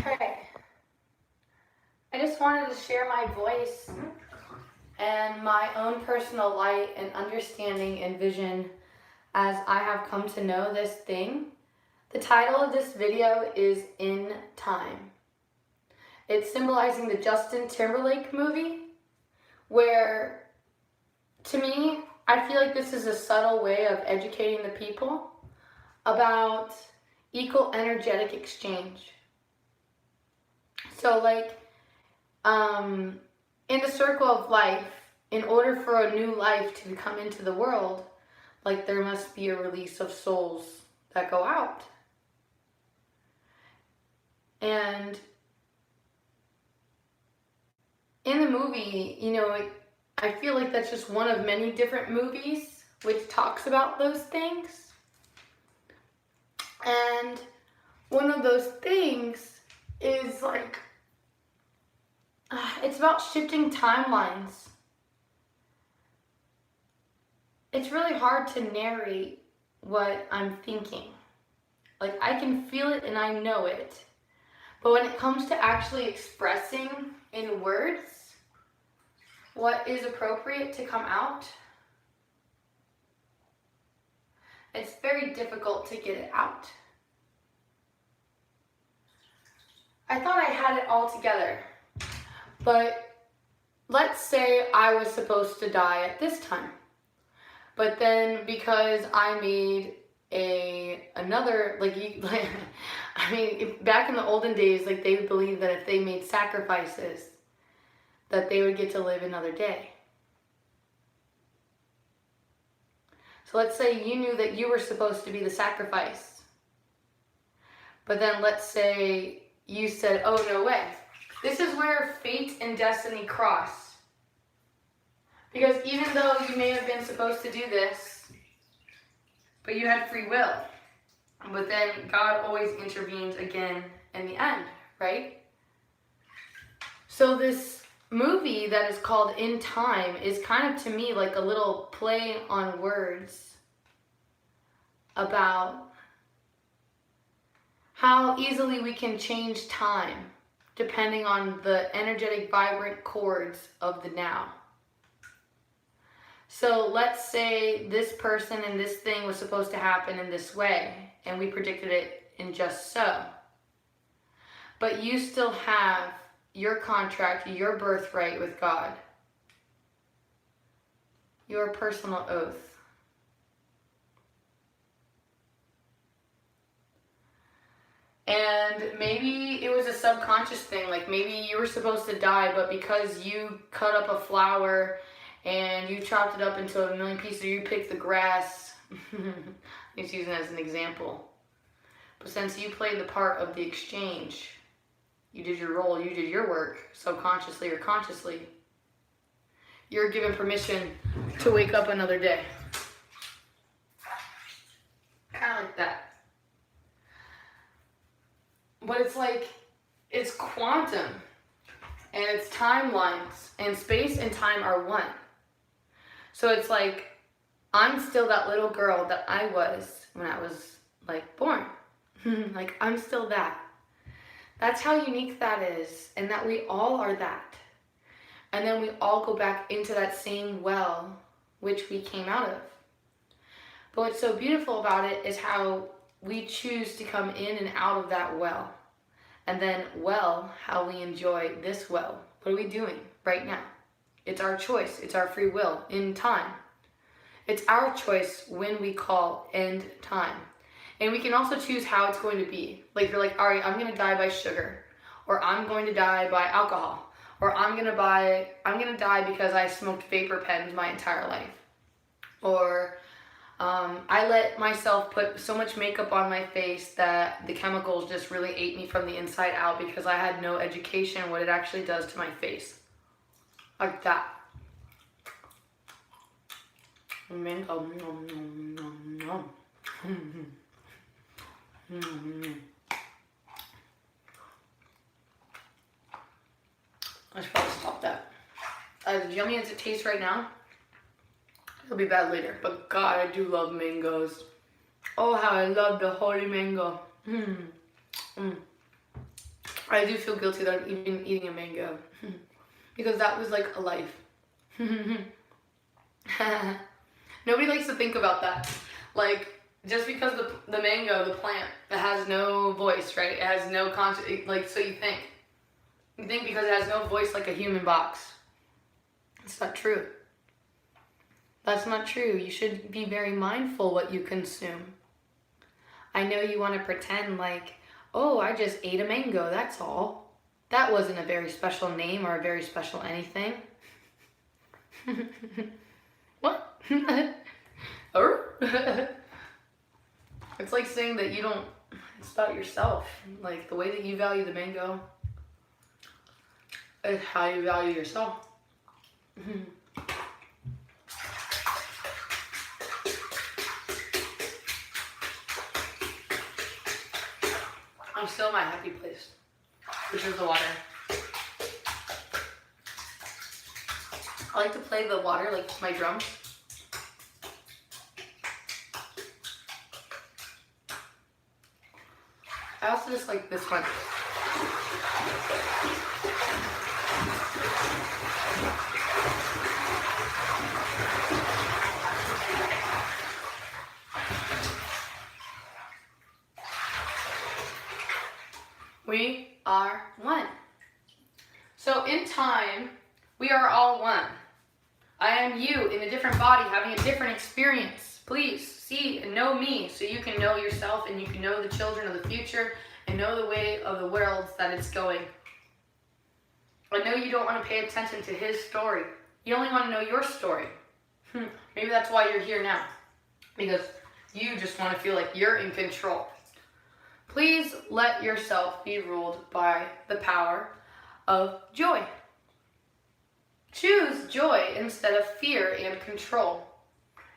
Hey, I just wanted to share my voice and my own personal light and understanding and vision as I have come to know this thing. The title of this video is In Time. It's symbolizing the Justin Timberlake movie, where to me, I feel like this is a subtle way of educating the people about equal energetic exchange. So, in the circle of life, in order for a new life to come into the world, there must be a release of souls that go out. And in the movie, I feel like that's just one of many different movies which talks about those things. And one of those things is it's about shifting timelines. It's really hard to narrate what I'm thinking. I can feel it and I know it. But when it comes to actually expressing in words what is appropriate to come out, it's very difficult to get it out. I thought I had it all together, but let's say I was supposed to die at this time. But then because I made back in the olden days, they would believe that if they made sacrifices, that they would get to live another day. So let's say you knew that you were supposed to be the sacrifice. But then let's say you said, oh, no way. This is where fate and destiny cross. Because even though you may have been supposed to do this, but you had free will. But then God always intervenes again in the end, right? So this movie that is called In Time is kind of, to me, like a little play on words about how easily we can change time depending on the energetic, vibrant chords of the now. So let's say this person and this thing was supposed to happen in this way, and we predicted it in just so. But you still have your contract, your birthright with God, your personal oath. And maybe it was a subconscious thing, maybe you were supposed to die, but because you cut up a flower and you chopped it up into a million pieces, or you picked the grass, I'm just using it as an example. But since you played the part of the exchange, you did your role, you did your work, subconsciously or consciously, you're given permission to wake up another day. Kind of like that. But it's quantum, and it's timelines, and space and time are one. So it's I'm still that little girl that I was when I was born. I'm still that. That's how unique that is, and that we all are that. And then we all go back into that same well which we came out of. But what's so beautiful about it is how we choose to come in and out of that well. And then, how we enjoy this well. What are we doing right now? It's our choice. It's our free will in time. It's our choice when we call end time. And we can also choose how it's going to be. You're all right, I'm going to die by sugar. Or I'm going to die by alcohol. Or I'm going to die because I smoked vapor pens my entire life. Or I let myself put so much makeup on my face that the chemicals just really ate me from the inside out because I had no education what it actually does to my face. Like that. Mango. I should probably stop that. As yummy as it tastes right now, it'll be bad later. But God, I do love mangoes. Oh, how I love the holy mango. I do feel guilty that I'm even eating a mango. Because that was like a life. Nobody likes to think about that. Like, just because the mango, the plant, it has no voice, right? It has no conscious, like, so you think. You think because it has no voice like a human box. It's not true. That's not true. You should be very mindful what you consume. I know you want to pretend like, oh, I just ate a mango, that's all. That wasn't a very special name or a very special anything. What? It's like saying that you don't, it's about yourself. Like the way that you value the mango is how you value yourself. I'm still in my happy place, which is the water. I like to play the water like my drums. I also just like this one. We are one. So in time, we are all one. I am you in a different body having a different experience. Please see and know me so you can know yourself and you can know the children of the future and know the way of the world that it's going. I know you don't want to pay attention to his story. You only want to know your story. Maybe that's why you're here now. Because you just want to feel like you're in control. Please let yourself be ruled by the power of joy. Choose joy instead of fear and control,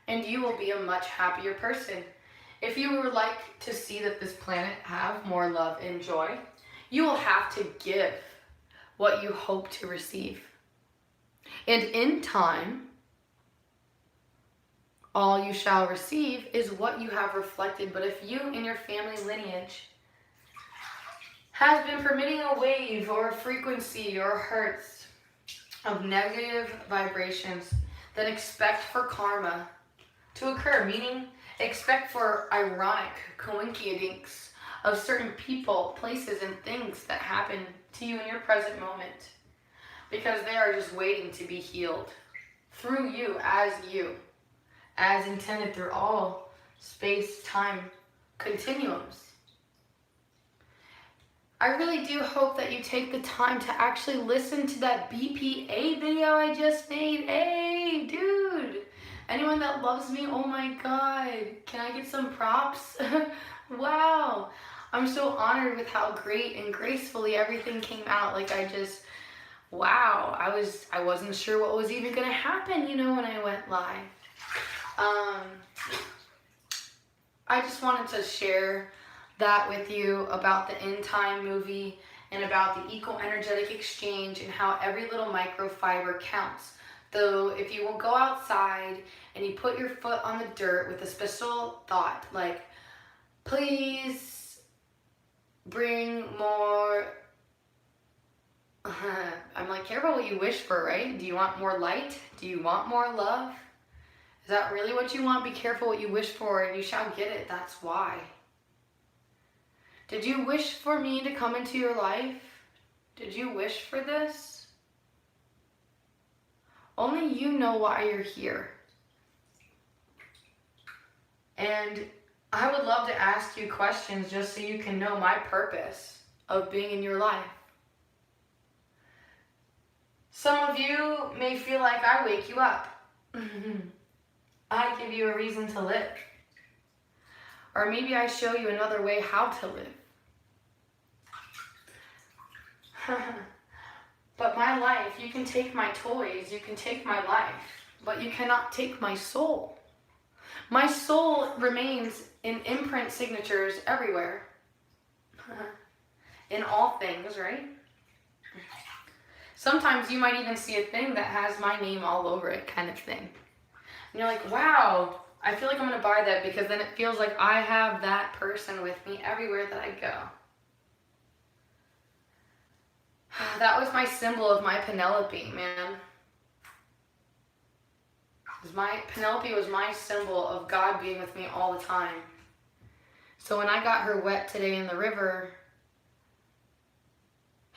and you will be a much happier person. If you would like to see that this planet have more love and joy, you will have to give what you hope to receive. And in time, all you shall receive is what you have reflected. But if you and your family lineage has been permitting a wave or a frequency or hertz of negative vibrations, then expect for karma to occur, meaning expect for ironic coincidence of certain people, places, and things that happen to you in your present moment, because they are just waiting to be healed through you, as intended through all space-time continuums. I really do hope that you take the time to actually listen to that BPA video I just made. Hey, dude. Anyone that loves me, oh my God. Can I get some props? Wow. I'm so honored with how great and gracefully everything came out. Like wow. I wasn't sure what was even going to happen, when I went live. I just wanted to share that with you about the In Time movie and about the eco-energetic exchange and how every little microfiber counts. Though if you will go outside and you put your foot on the dirt with a special thought like, please bring more, I'm like, careful what you wish for, right? Do you want more light? Do you want more love? Is that really what you want? Be careful what you wish for and you shall get it. That's why. Did you wish for me to come into your life? Did you wish for this? Only you know why you're here. And I would love to ask you questions just so you can know my purpose of being in your life. Some of you may feel like I wake you up. I give you a reason to live. Or maybe I show you another way how to live. But my life, you can take my toys, you can take my life, but you cannot take my soul. My soul remains in imprint signatures everywhere. In all things, right? Sometimes you might even see a thing that has my name all over it, kind of thing. And you're like, wow, I feel like I'm going to buy that because then it feels like I have that person with me everywhere that I go. That was my symbol of my Penelope, man. Penelope was my symbol of God being with me all the time. So when I got her wet today in the river,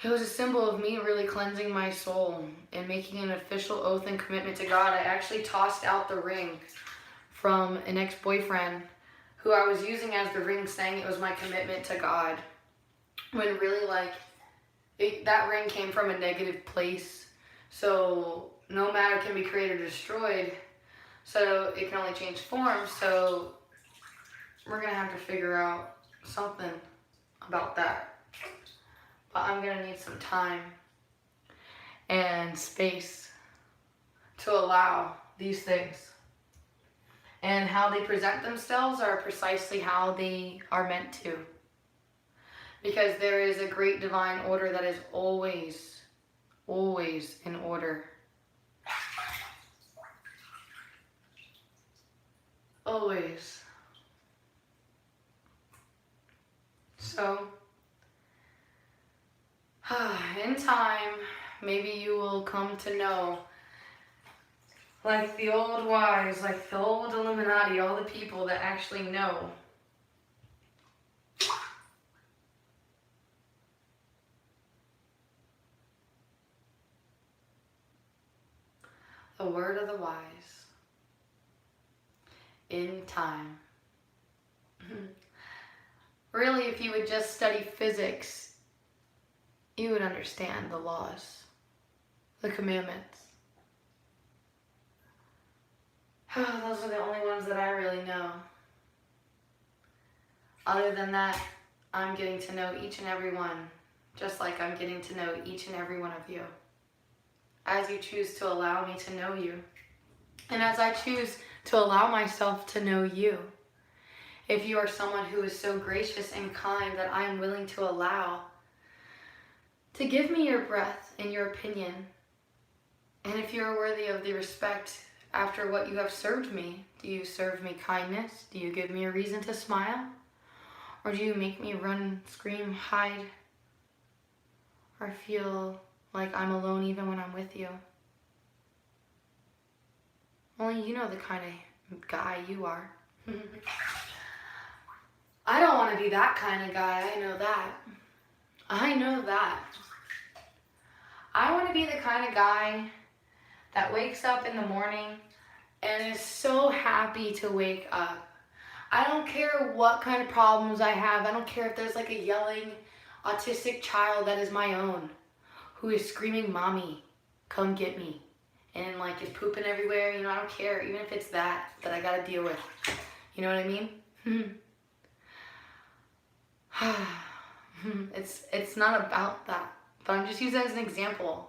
it was a symbol of me really cleansing my soul and making an official oath and commitment to God. I actually tossed out the ring from an ex-boyfriend who I was using as the ring, saying it was my commitment to God. When really, like, that ring came from a negative place. So no matter can be created or destroyed. So it can only change form. So we're going to have to figure out something about that. But I'm going to need some time and space to allow these things. And how they present themselves are precisely how they are meant to. Because there is a great divine order that is always, always in order. Always. So, in time, maybe you will come to know, like the old wise, like the old Illuminati, all the people that actually know. The word of the wise. In time. Really, if you would just study physics, you would understand the laws, the commandments. Those are the only ones that I really know. Other than that, I'm getting to know each and every one, just like I'm getting to know each and every one of you, as you choose to allow me to know you, and as I choose to allow myself to know you. If you are someone who is so gracious and kind that I am willing to allow to give me your breath and your opinion, and if you are worthy of the respect after what you have served me, do you serve me kindness? Do you give me a reason to smile? Or do you make me run, scream, hide, or feel like I'm alone even when I'm with you? Only you know the kind of guy you are. I don't want to be that kind of guy, I know that. I know that. I want to be the kind of guy that wakes up in the morning and is so happy to wake up. I don't care what kind of problems I have. I don't care if there's like a yelling autistic child that is my own who is screaming, "Mommy, come get me," and like is pooping everywhere. You know, I don't care. Even if it's that I gotta deal with. You know what I mean? It's not about that. But I'm just using it as an example.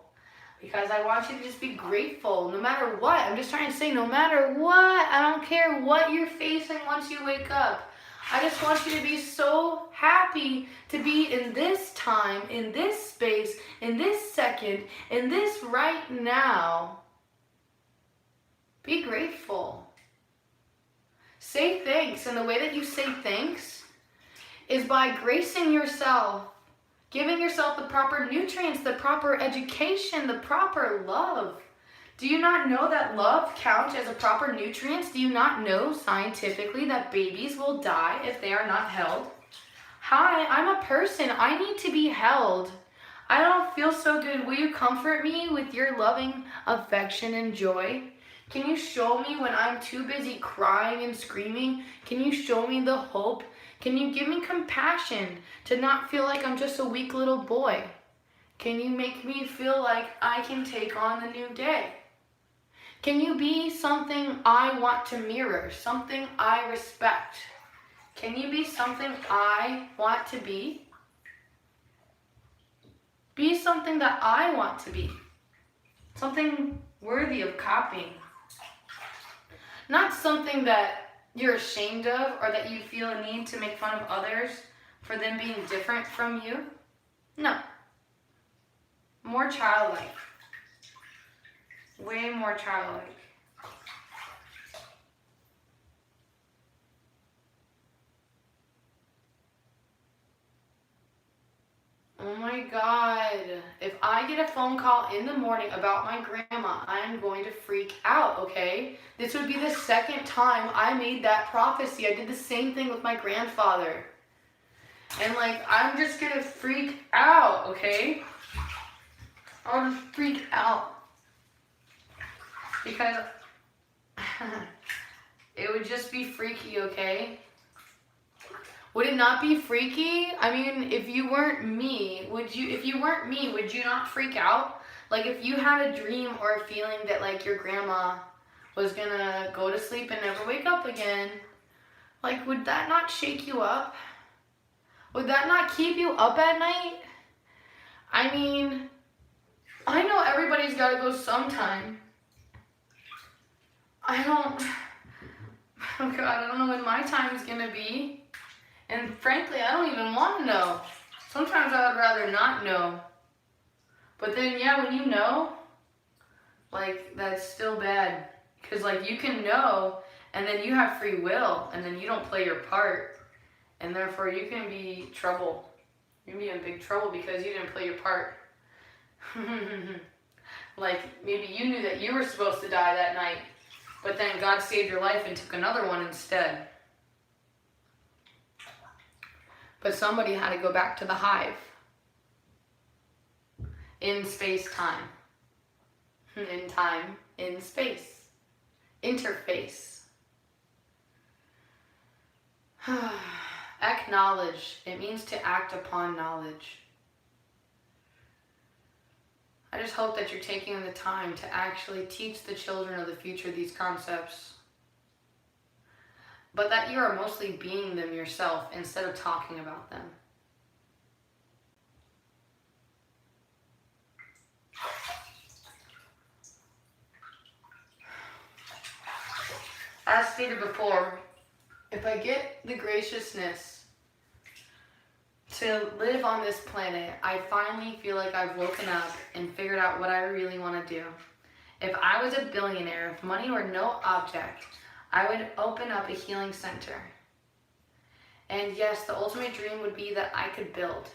Because I want you to just be grateful no matter what. I'm just trying to say no matter what. I don't care what you're facing once you wake up. I just want you to be so happy to be in this time, in this space, in this second, in this right now. Be grateful. Say thanks. And the way that you say thanks is by gracing yourself. Giving yourself the proper nutrients, the proper education, the proper love. Do you not know that love counts as a proper nutrient? Do you not know scientifically that babies will die if they are not held? Hi, I'm a person. I need to be held. I don't feel so good. Will you comfort me with your loving affection and joy? Can you show me when I'm too busy crying and screaming? Can you show me the hope? Can you give me compassion to not feel like I'm just a weak little boy? Can you make me feel like I can take on the new day? Can you be something I want to mirror, something I respect? Can you be something I want to be? Be something that I want to be. Something worthy of copying. Not something that you're ashamed of or that you feel a need to make fun of others for them being different from you. No. More childlike. Way more childlike. Oh my God. If I get a phone call in the morning about my grandma, I'm going to freak out, okay? This would be the second time I made that prophecy. I did the same thing with my grandfather. And like, I'm just gonna freak out, okay? I'll just freak out. Because it would just be freaky, okay? Would it not be freaky? I mean, if you weren't me, would you not freak out? Like if you had a dream or a feeling that like your grandma was gonna go to sleep and never wake up again, like would that not shake you up? Would that not keep you up at night? I mean, I know everybody's gotta go sometime. Oh God, I don't know when my time is gonna be. And frankly, I don't even want to know. Sometimes I would rather not know. But then, yeah, when you know, like, that's still bad. Because, like, you can know, and then you have free will, and then you don't play your part. And therefore, you can be trouble. You can be in big trouble because you didn't play your part. Like, maybe you knew that you were supposed to die that night, but then God saved your life and took another one instead. But somebody had to go back to the hive. In space-time. In time, in space. Interface. Acknowledge. It means to act upon knowledge. I just hope that you're taking the time to actually teach the children of the future these concepts. But that you are mostly being them yourself instead of talking about them. As stated before, if I get the graciousness to live on this planet, I finally feel like I've woken up and figured out what I really want to do. If I was a billionaire, if money were no object, I would open up a healing center. And yes, the ultimate dream would be that I could build.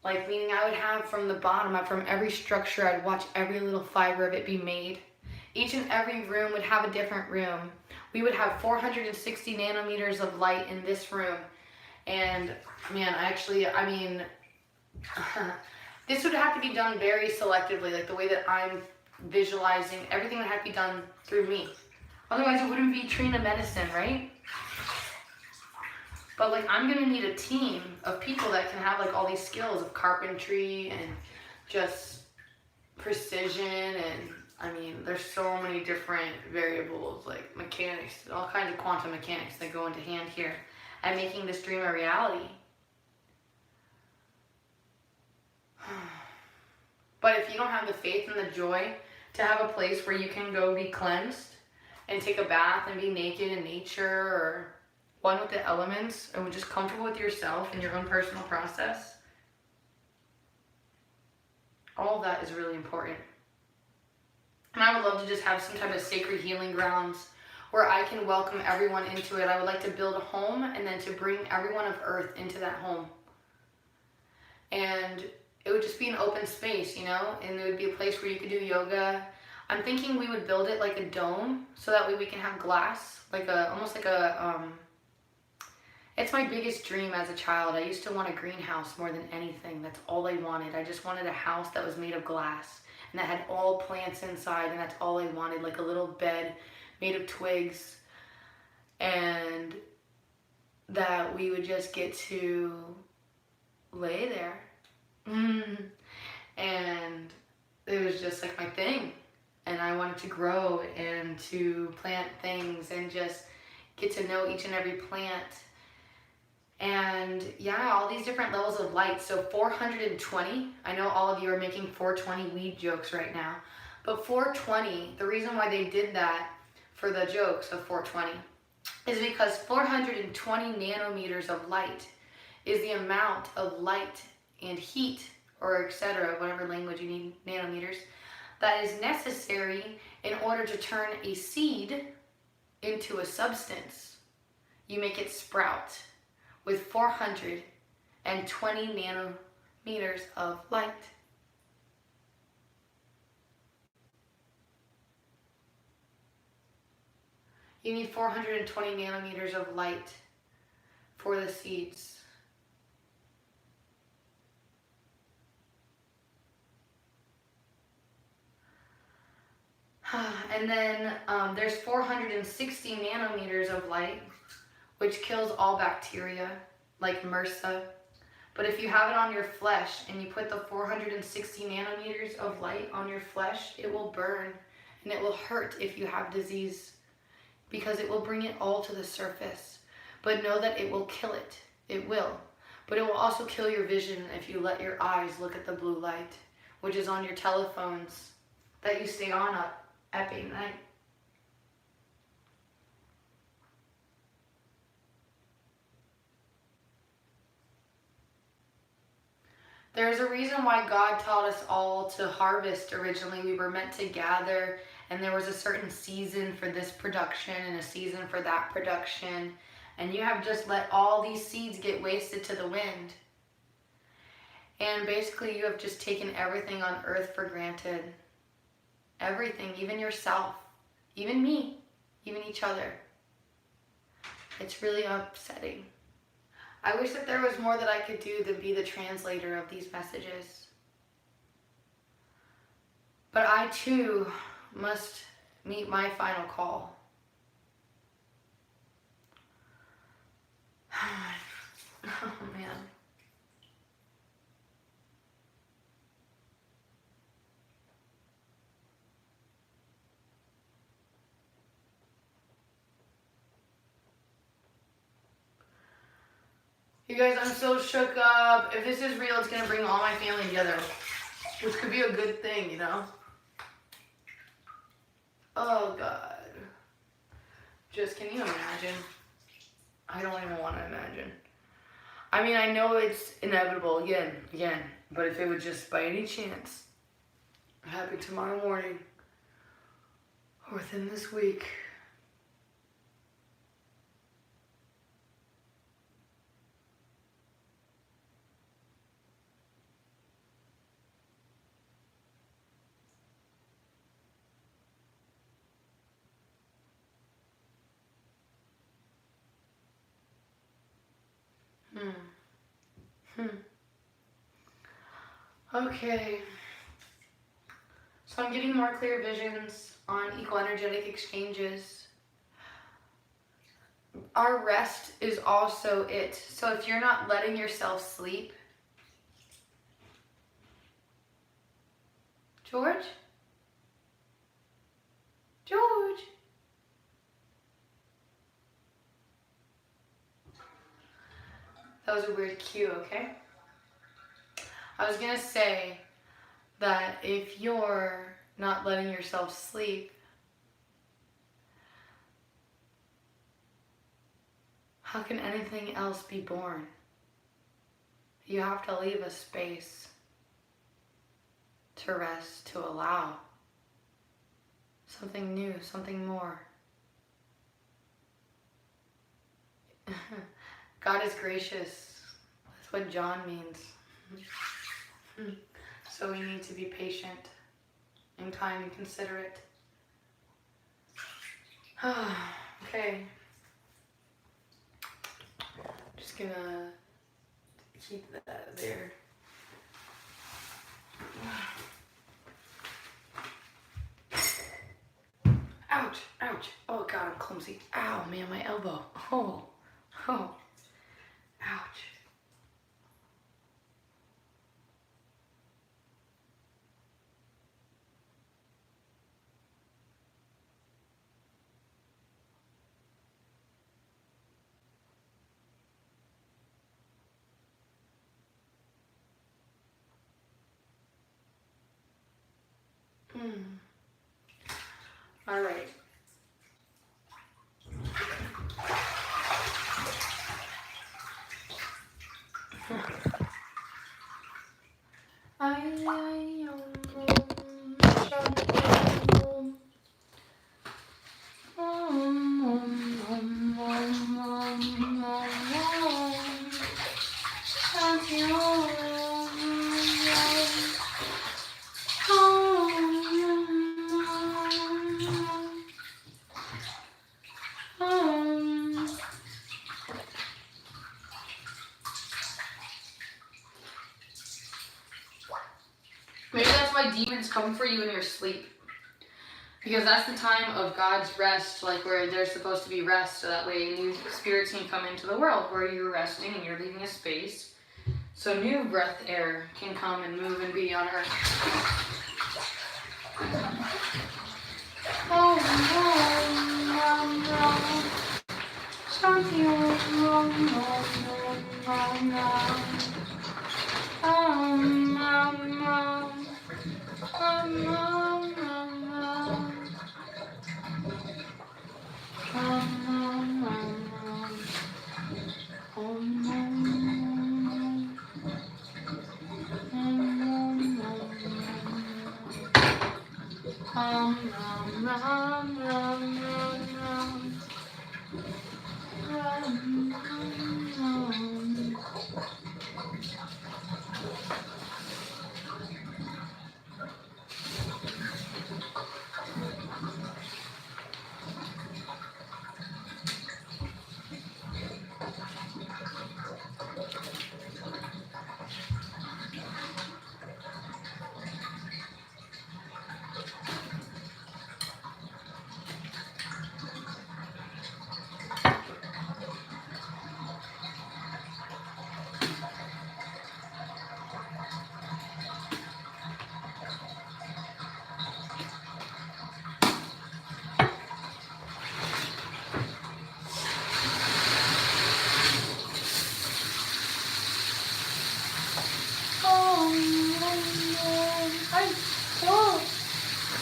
Like, meaning I would have from the bottom up, from every structure, I'd watch every little fiber of it be made. Each and every room would have a different room. We would have 460 nanometers of light in this room. And man, this would have to be done very selectively, like the way that I'm visualizing, everything would have to be done through me. Otherwise, it wouldn't be Trina medicine, right? But like, I'm gonna need a team of people that can have like all these skills of carpentry and just precision, and I mean, there's so many different variables, like mechanics, all kinds of quantum mechanics that go into hand here and making this dream a reality. But if you don't have the faith and the joy to have a place where you can go be cleansed and take a bath and be naked in nature or one with the elements and just comfortable with yourself and your own personal process, all of that is really important. And I would love to just have some type of sacred healing grounds where I can welcome everyone into it. I would like to build a home and then to bring everyone of Earth into that home. And it would just be an open space, you know, and it would be a place where you could do yoga. I'm thinking we would build it like a dome so that way we can have glass, like it's my biggest dream as a child. I used to want a greenhouse more than anything. That's all I wanted. I just wanted a house that was made of glass and that had all plants inside, and that's all I wanted, like a little bed made of twigs, and that we would just get to lay there. And it was just like my thing, and I wanted to grow and to plant things and just get to know each and every plant. And yeah, all these different levels of light. So 420, I know all of you are making 420 weed jokes right now, but 420, the reason why they did that for the jokes of 420 is because 420 nanometers of light is the amount of light and heat, or etc., whatever language you need, nanometers, that is necessary in order to turn a seed into a substance. You make it sprout with 420 meters of light. You need 420 nanometers of light for the seeds. And then there's 460 nanometers of light, which kills all bacteria, like MRSA. But if you have it on your flesh and you put the 460 nanometers of light on your flesh, it will burn and it will hurt if you have disease, because it will bring it all to the surface. But know that it will kill it. It will. But it will also kill your vision if you let your eyes look at the blue light, which is on your telephones that you stay on at night. There's a reason why God taught us all to harvest originally. We were meant to gather, and there was a certain season for this production and a season for that production. And you have just let all these seeds get wasted to the wind. And basically you have just taken everything on earth for granted. Everything, even yourself, even me, even each other. It's really upsetting. I wish that there was more that I could do than be the translator of these messages. But I too must meet my final call. Oh man. You guys, I'm so shook up. If this is real, it's gonna bring all my family together, which could be a good thing, you know? Oh God. Just, can you imagine? I don't even want to imagine. I mean, I know it's inevitable again, but if it would just by any chance happen tomorrow morning or within this week. Okay. So I'm getting more clear visions on equal energetic exchanges. Our rest is also it. So if you're not letting yourself sleep, George? George? That was a weird cue, okay? I was gonna say that if you're not letting yourself sleep, how can anything else be born? You have to leave a space to rest, to allow something new, something more. God is gracious. That's what John means. So we need to be patient and kind and considerate. Okay. Just gonna keep that there. Ouch, ouch. Oh God, I'm clumsy. Ow, man, my elbow. Oh, ouch. All right. Maybe that's why demons come for you in your sleep. Because that's the time of God's rest, like where there's supposed to be rest, so that way new spirits can come into the world where you're resting and you're leaving a space. So new breath air can come and move and be on earth. Oh,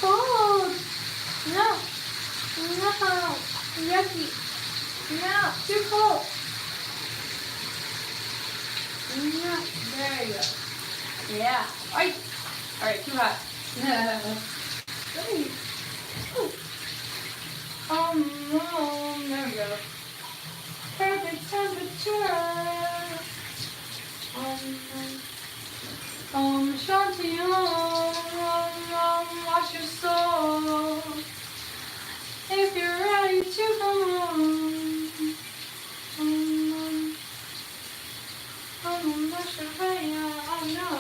cold. No. Yucky. No, too cold. No, there you go. Yeah. Alright, too hot. No, there we go. Perfect temperature. Shanti, wash your soul. If you're ready to come on. Wash your hair, I know.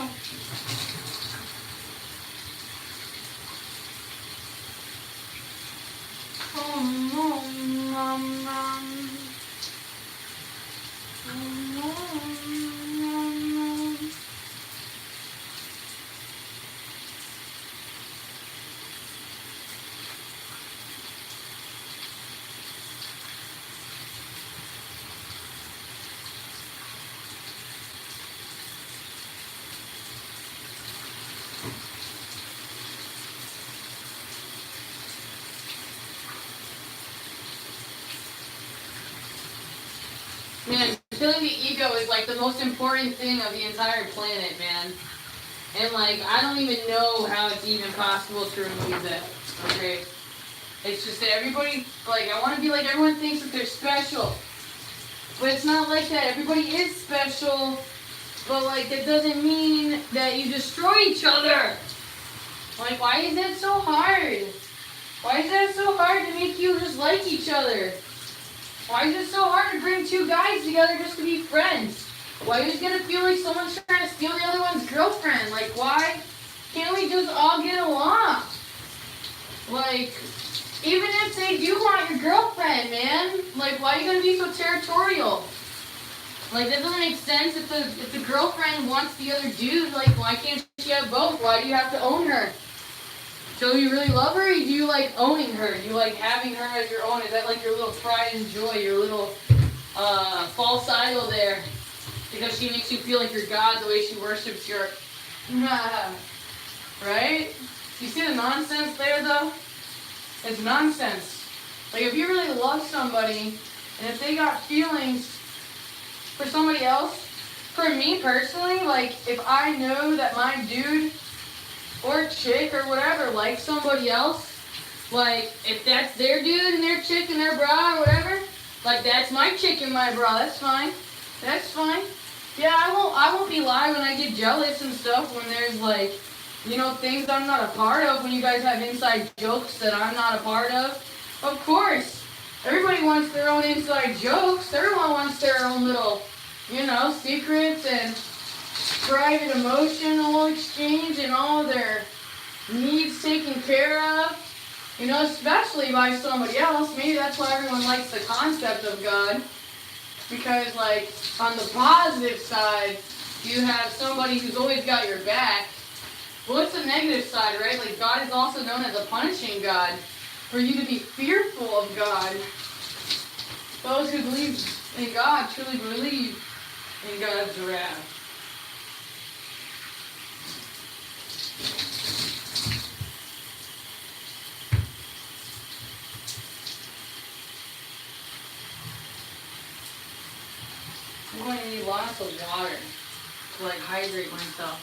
Man, killing the ego is like the most important thing of the entire planet, man. And like, I don't even know how it's even possible to remove that, okay? It's just that everybody, like, I want to be like everyone thinks that they're special. But it's not like that. Everybody is special, but like, that doesn't mean that you destroy each other. Like, why is that so hard? Why is that so hard to make you just like each other? Why is it so hard to bring two guys together just to be friends? Why is it gonna feel like someone's trying to steal the other one's girlfriend? Like, why can't we just all get along? Like, even if they do want your girlfriend, man, like, why are you gonna be so territorial? Like, that doesn't make sense. If the girlfriend wants the other dude, like, why can't she have both? Why do you have to own her? So you really love her, or do you like owning her? Do you like having her as your own? Is that like your little pride and joy, your little false idol there? Because she makes you feel like you're God the way she worships your... Right? You see the nonsense there, though? It's nonsense. Like, if you really love somebody, and if they got feelings for somebody else, for me personally, like, if I know that my dude or chick or whatever likes somebody else, like, if that's their dude and their chick and their bra or whatever, like, that's my chick and my bra, that's fine. That's fine. Yeah, I won't be lying when I get jealous and stuff when there's, like, you know, things I'm not a part of, when you guys have inside jokes that I'm not a part of. Of course. Everybody wants their own inside jokes. Everyone wants their own little, you know, secrets and private emotional exchange and all their needs taken care of. You know, especially by somebody else. Maybe that's why everyone likes the concept of God. Because, like, on the positive side, you have somebody who's always got your back. Well, what's the negative side, right? Like, God is also known as a punishing God. For you to be fearful of God. Those who believe in God truly believe in God's wrath. I'm going to need lots of water to like hydrate myself.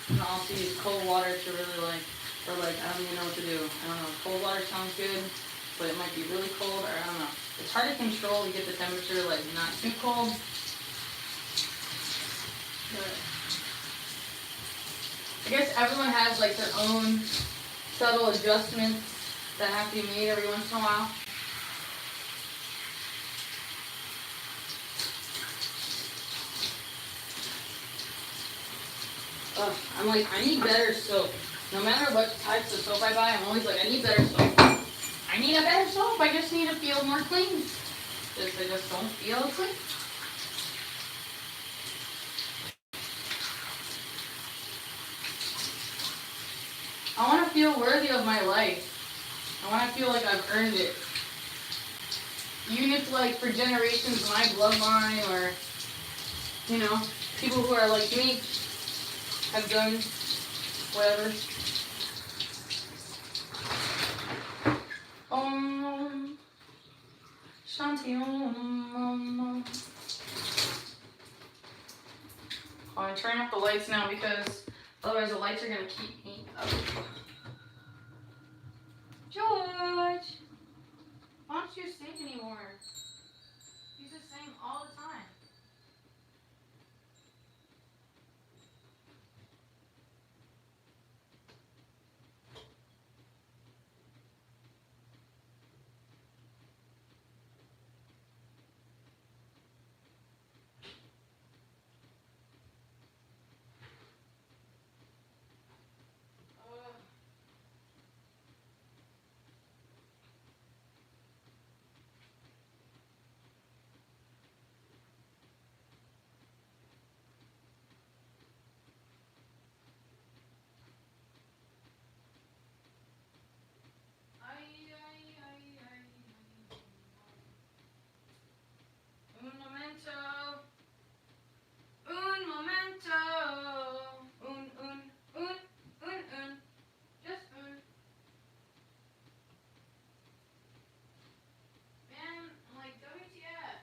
And also use cold water to really like, or like, I don't even know what to do. I don't know, cold water sounds good, but it might be really cold, or I don't know. It's hard to control to get the temperature like not too cold. But I guess everyone has like their own subtle adjustments that have to be made every once in a while. Ugh, I'm like, I need better soap. No matter what types of soap I buy, I'm always like, I need better soap. I need a better soap. I just need to feel more clean. I just don't feel clean. I want to feel worthy of my life. I want to feel like I've earned it. Even if, like, for generations, my bloodline or, you know, people who are like me have done whatever. Shanti Om. Oh, I'm turning off the lights now because otherwise the lights are going to keep me up. George! Why don't you sing anymore? You just sing all the time. Un momento. Un momento. Un. Just un. Man, I'm like, WTF?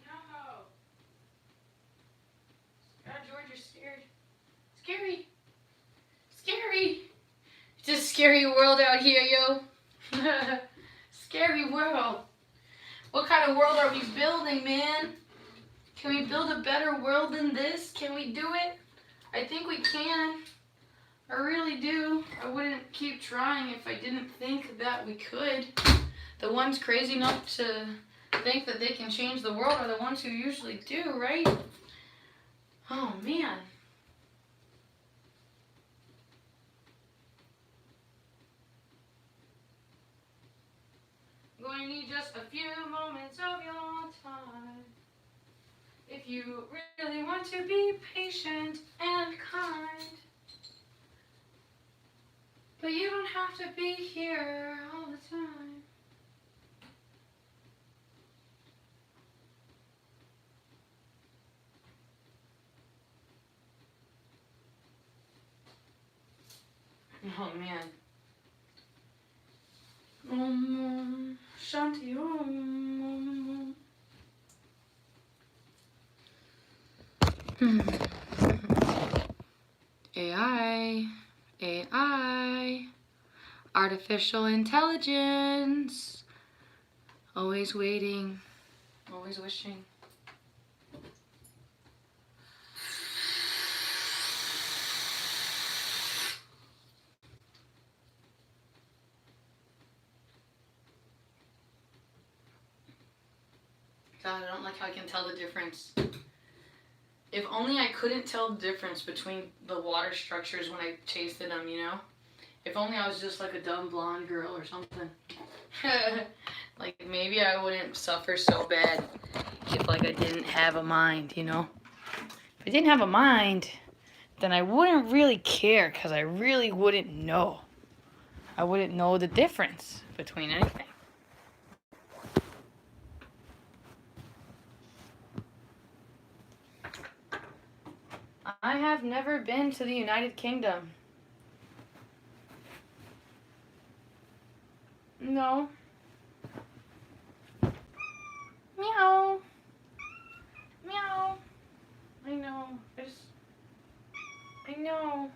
No. God, George, you're scared. Scary. Scary. It's a scary world out here, yo. Scary world. What kind of world are we building, man? Can we build a better world than this? Can we do it? I think we can. I really do. I wouldn't keep trying if I didn't think that we could. The ones crazy enough to think that they can change the world are the ones who usually do, right? Oh, man. I'm going to need just a few moments of your time. If you really want to be patient and kind. But you don't have to be here all the time. Oh, man. Shanti Om. AI, artificial intelligence, always waiting, always wishing. God, I don't like how I can tell the difference If only I couldn't tell the difference between the water structures when I tasted them, you know? If only I was just like a dumb blonde girl or something. Like, maybe I wouldn't suffer so bad if, like, I didn't have a mind, you know? If I didn't have a mind, then I wouldn't really care, because I really wouldn't know. I wouldn't know the difference between anything. I have never been to the United Kingdom. No. Meow. Meow. I know. I know.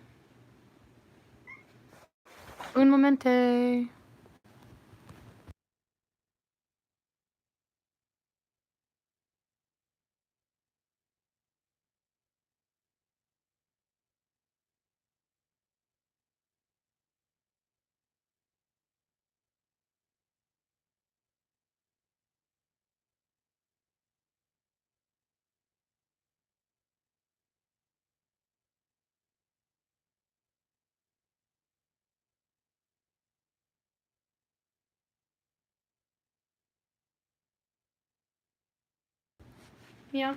Un momente. Yeah.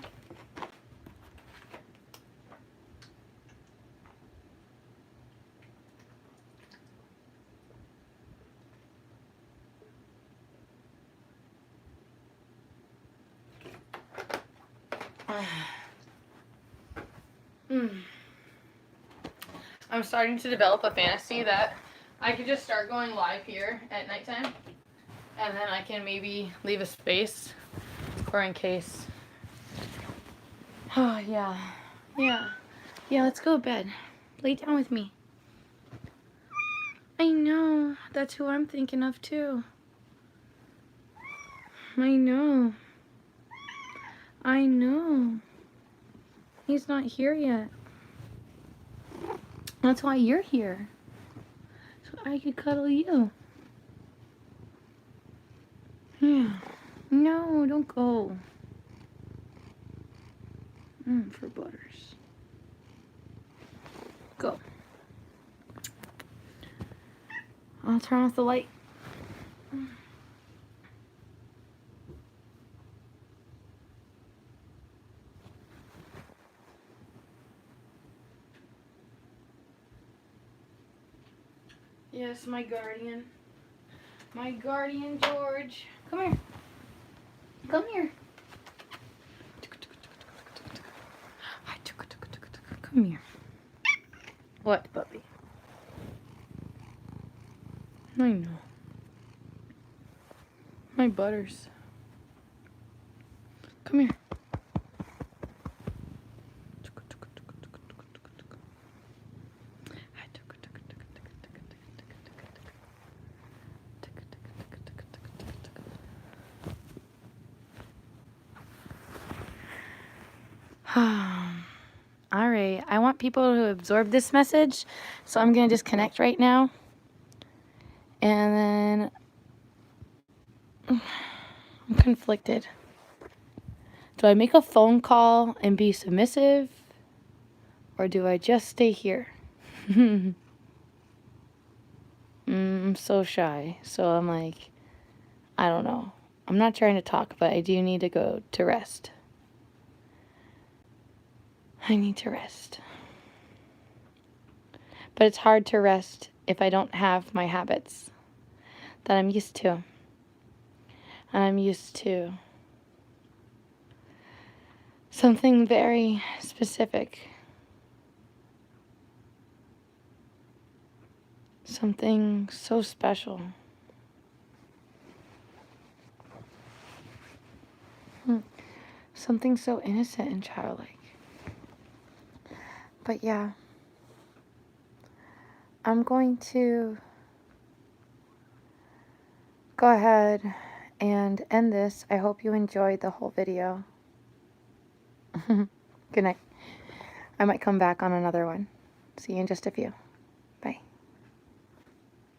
I'm starting to develop a fantasy that I could just start going live here at nighttime, and then I can maybe leave a space for in case. Oh, yeah. Yeah. Yeah, let's go to bed. Lay down with me. I know. That's who I'm thinking of, too. I know. I know. He's not here yet. That's why you're here. So I could cuddle you. Yeah. No, don't go. For butters. Go. I'll turn off the light. Yes, my guardian. My guardian, George. Come here. Come here. Come here. What, puppy? I know. My butters. Come here. Alright, I want people to absorb this message, so I'm going to disconnect right now. And then I'm conflicted. Do I make a phone call and be submissive? Or do I just stay here? I'm so shy. So I'm like, I don't know. I'm not trying to talk, but I do need to go to rest. I need to rest. But it's hard to rest if I don't have my habits that I'm used to. And I'm used to something very specific. Something so special. Something so innocent and childlike. But yeah, I'm going to go ahead and end this. I hope you enjoyed the whole video. Good night. I might come back on another one. See you in just a few. Bye.